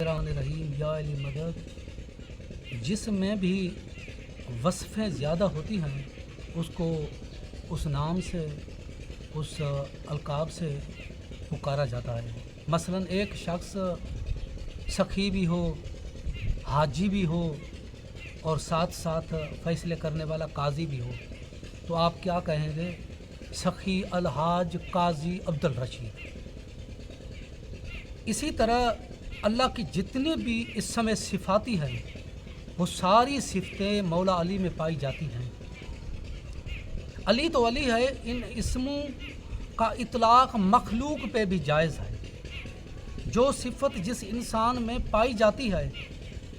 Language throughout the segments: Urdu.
الرحمن الرحیم یا علی مدد جس میں بھی وصفیں زیادہ ہوتی ہیں اس کو اس نام سے اس القاب سے پکارا جاتا ہے۔ مثلا ایک شخص سخی بھی ہو، حاجی بھی ہو اور ساتھ ساتھ فیصلے کرنے والا قاضی بھی ہو تو آپ کیا کہیں گے؟ سخی الحاج قاضی عبدالرشید۔ اسی طرح اللہ کی جتنے بھی اسم صفاتی ہیں وہ ساری صفتیں مولا علی میں پائی جاتی ہیں۔ علی تو علی ہے، ان اسموں کا اطلاق مخلوق پہ بھی جائز ہے۔ جو صفت جس انسان میں پائی جاتی ہے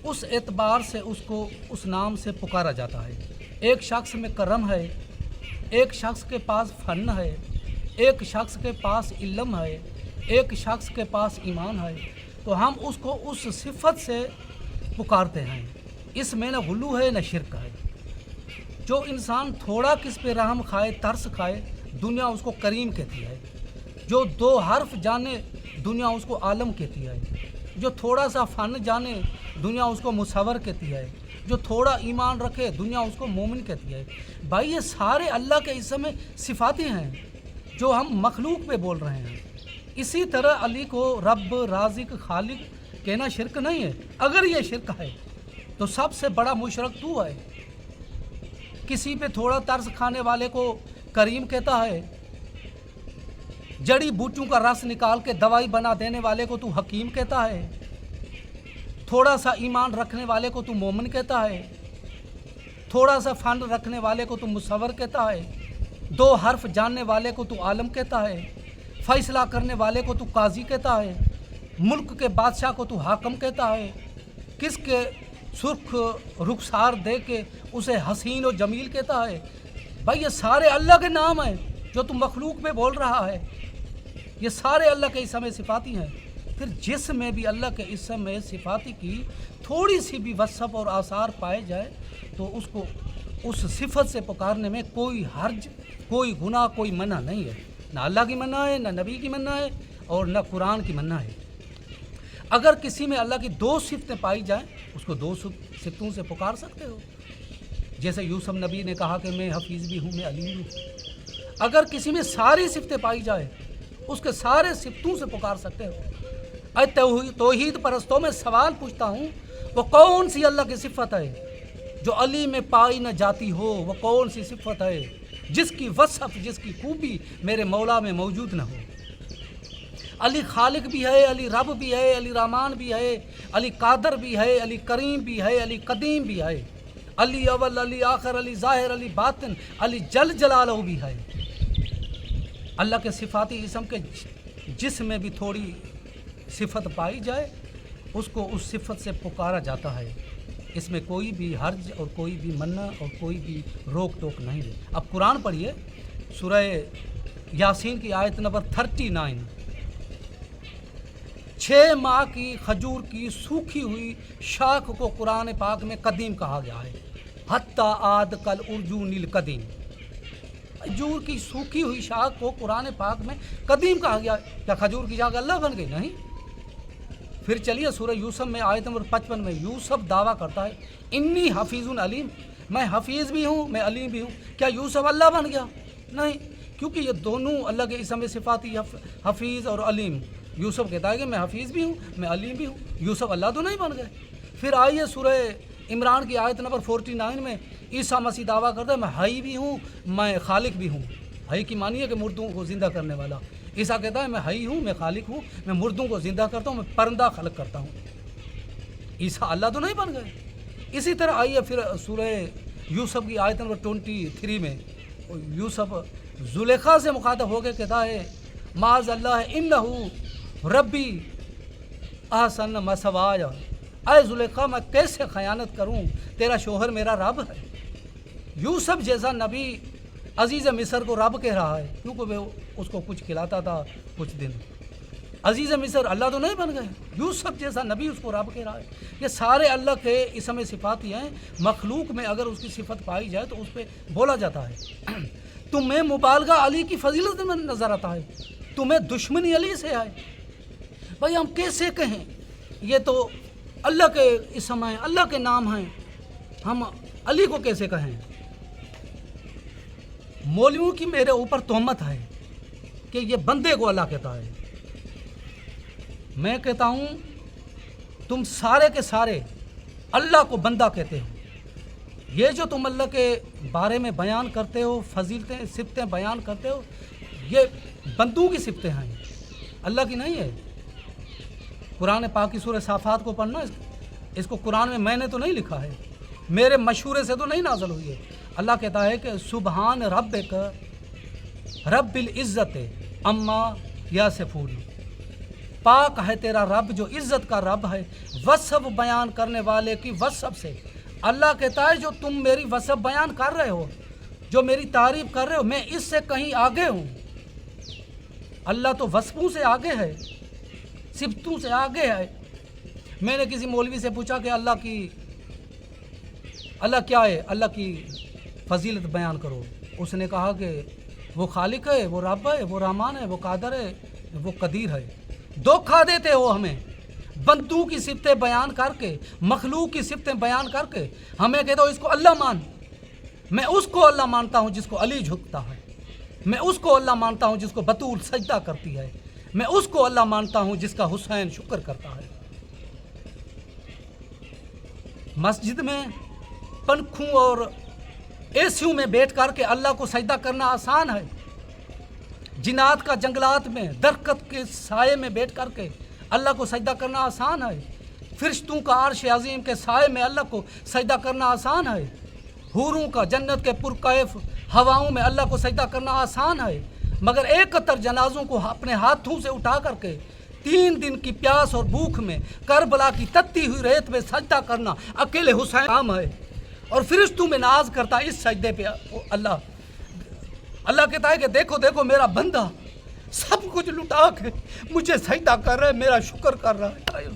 اس اعتبار سے اس کو اس نام سے پکارا جاتا ہے۔ ایک شخص میں کرم ہے، ایک شخص کے پاس فن ہے، ایک شخص کے پاس علم ہے، ایک شخص کے پاس ایمان ہے تو ہم اس کو اس صفت سے پکارتے ہیں۔ اس میں نہ غلو ہے نہ شرک ہے۔ جو انسان تھوڑا کس پہ رحم کھائے، ترس کھائے، دنیا اس کو کریم کہتی ہے۔ جو دو حرف جانے دنیا اس کو عالم کہتی ہے۔ جو تھوڑا سا فن جانے دنیا اس کو مصور کہتی ہے۔ جو تھوڑا ایمان رکھے دنیا اس کو مومن کہتی ہے۔ بھائی یہ سارے اللہ کے اسم صفاتی ہیں جو ہم مخلوق پہ بول رہے ہیں۔ اسی طرح علی کو رب، رازق، خالق کہنا شرک نہیں ہے۔ اگر یہ شرک ہے تو سب سے بڑا مشرک تو ہے۔ کسی پہ تھوڑا ترس کھانے والے کو کریم کہتا ہے، جڑی بوٹیوں کا رس نکال کے دوائی بنا دینے والے کو تو حکیم کہتا ہے، تھوڑا سا ایمان رکھنے والے کو تو مومن کہتا ہے، تھوڑا سا فن رکھنے والے کو تو مصور کہتا ہے، دو حرف جاننے والے کو تو عالم کہتا ہے، فیصلہ کرنے والے کو تو قاضی کہتا ہے، ملک کے بادشاہ کو تو حاکم کہتا ہے، کس کے سرخ رخسار دے کے اسے حسین و جمیل کہتا ہے۔ بھائی یہ سارے اللہ کے نام ہیں جو تم مخلوق میں بول رہا ہے، یہ سارے اللہ کے اسم صفاتی ہیں۔ پھر جس میں بھی اللہ کے اسم صفاتی کی تھوڑی سی بھی وصف اور آثار پائے جائے تو اس کو اس صفت سے پکارنے میں کوئی حرج، کوئی گناہ، کوئی منع نہیں ہے۔ نہ اللہ کی منع ہے، نہ نبی کی منع ہے اور نہ قرآن کی منع ہے۔ اگر کسی میں اللہ کی دو صفتیں پائی جائیں اس کو دو صفتوں سے پکار سکتے ہو۔ جیسے یوسف نبی نے کہا کہ میں حفیظ بھی ہوں، میں علیم بھی ہوں۔ اگر کسی میں ساری صفتیں پائی جائیں اس کے سارے صفتوں سے پکار سکتے ہو۔ اے توحید پرستوں میں سوال پوچھتا ہوں، وہ کون سی اللہ کی صفت ہے جو علی میں پائی نہ جاتی ہو؟ وہ کون سی صفت ہے جس کی وصف، جس کی خوبی میرے مولا میں موجود نہ ہو؟ علی خالق بھی ہے، علی رب بھی ہے، علی رحمان بھی ہے، علی قادر بھی ہے، علی کریم بھی ہے، علی قدیم بھی ہے، علی اول، علی آخر، علی ظاہر، علی باطن، علی جل جلالہ بھی ہے۔ اللہ کے صفاتی اسم کے جس میں بھی تھوڑی صفت پائی جائے اس کو اس صفت سے پکارا جاتا ہے۔ اس میں کوئی بھی حرج اور کوئی بھی منع اور کوئی بھی روک ٹوک نہیں ہے۔ اب قرآن پڑھیے، سورہ یاسین کی آیت نمبر 39۔ 6 ماہ کی کھجور کی سوکھی ہوئی شاخ کو قرآن پاک میں قدیم کہا گیا ہے۔ حتی عاد کل ارجون القدیم۔ کھجور کی سوکھی ہوئی شاخ کو قرآن پاک میں قدیم کہا گیا ہے۔ کیا کھجور کی شاخ اللہ بن گئی؟ نہیں۔ پھر چلیے سورہ یوسف میں آیت نمبر 55 میں یوسف دعویٰ کرتا ہے، انی حفیظ علیم، میں حفیظ بھی ہوں، میں علیم بھی ہوں۔ کیا یوسف اللہ بن گیا؟ نہیں، کیونکہ یہ دونوں اللہ کے اسم صفاتی حفیظ اور علیم۔ یوسف کہتا ہے کہ میں حفیظ بھی ہوں، میں علیم بھی ہوں۔ یوسف اللہ تو نہیں بن گئے۔ پھر آئیے سورہ عمران کی آیت نمبر 49 میں عیسیٰ مسیح دعویٰ کرتا ہے، میں حی بھی ہوں، میں خالق بھی ہوں۔ حی کی معنی ہے کہ مردوں کو زندہ کرنے والا۔ عیسیٰ کہتا ہے میں حی ہوں، میں خالق ہوں، میں مردوں کو زندہ کرتا ہوں، میں پرندہ خلق کرتا ہوں۔ عیسیٰ اللہ تو نہیں بن گئے۔ اسی طرح آئیے پھر سورہ یوسف کی آیت نمبر 23 میں یوسف زلیخا سے مخاطب ہو کے کہتا ہے، معاذ اللہ انہ ربی احسن مثوایا، اے زلیخا میں کیسے خیانت کروں، تیرا شوہر میرا رب ہے۔ یوسف جیسا نبی عزیز مصر کو رب کہہ رہا ہے کیونکہ وہ اس کو کچھ کھلاتا تھا کچھ دن۔ عزیز مصر اللہ تو نہیں بن گئے، یوسف جیسا نبی اس کو رب کہہ رہا ہے۔ یہ سارے اللہ کے اسم صفاتی ہیں۔ مخلوق میں اگر اس کی صفت پائی جائے تو اس پہ بولا جاتا ہے۔ تمہیں مبالغہ علی کی فضیلت میں نظر آتا ہے، تمہیں دشمنی علی سے ہے۔ بھائی ہم کیسے کہیں یہ تو اللہ کے اسم ہیں، اللہ کے نام ہیں، ہم علی کو کیسے کہیں؟ مولویوں کی میرے اوپر تہمت ہے کہ یہ بندے کو اللہ کہتا ہے۔ میں کہتا ہوں تم سارے کے سارے اللہ کو بندہ کہتے ہو۔ یہ جو تم اللہ کے بارے میں بیان کرتے ہو، فضیلتیں صفتیں بیان کرتے ہو، یہ بندوں کی صفتیں ہیں، اللہ کی نہیں ہے۔ قرآن پاک کی سورہ صافات کو پڑھنا، اس کو قرآن میں نے تو نہیں لکھا ہے، میرے مشورے سے تو نہیں نازل ہوئی ہے۔ اللہ کہتا ہے کہ سبحان ربک رب العزت اما یصفون، پاک ہے تیرا رب جو عزت کا رب ہے وصف بیان کرنے والے کی وصف سے۔ اللہ کہتا ہے جو تم میری وصف بیان کر رہے ہو، جو میری تعریف کر رہے ہو، میں اس سے کہیں آگے ہوں۔ اللہ تو وصفوں سے آگے ہے، صفتوں سے آگے ہے۔ میں نے کسی مولوی سے پوچھا کہ اللہ کیا ہے، اللہ کی فضیلت بیان کرو۔ اس نے کہا کہ وہ خالق ہے، وہ رب ہے، وہ رحمان ہے، وہ قادر ہے، وہ قدیر ہے۔ دھوکہ دیتے ہو ہمیں، بندوں کی صفتیں بیان کر کے، مخلوق کی صفتیں بیان کر کے ہمیں کہتے ہو اس کو اللہ مان۔ میں اس کو اللہ مانتا ہوں جس کو علی جھکتا ہے، میں اس کو اللہ مانتا ہوں جس کو بطول سجدہ کرتی ہے، میں اس کو اللہ مانتا ہوں جس کا حسین شکر کرتا ہے۔ مسجد میں پنکھوں اور اے سیوں میں بیٹھ کر کے اللہ کو سجدہ کرنا آسان ہے، جنات کا جنگلات میں درخت کے سائے میں بیٹھ کر کے اللہ کو سجدہ کرنا آسان ہے، فرشتوں کا عرش عظیم کے سائے میں اللہ کو سجدہ کرنا آسان ہے، حوروں کا جنت کے پرکیف ہواؤں میں اللہ کو سجدہ کرنا آسان ہے، مگر 71 جنازوں کو اپنے ہاتھوں سے اٹھا کر کے 3 دن کی پیاس اور بھوک میں کربلا کی تتی ہوئی ریت میں سجدہ کرنا اکیلے حسین کام ہے، اور فرشتوں میں ناز کرتا اس سجدے پہ اللہ کہتا ہے کہ دیکھو دیکھو میرا بندہ سب کچھ لٹا کے مجھے سجدہ کر رہا ہے، میرا شکر کر رہا ہے۔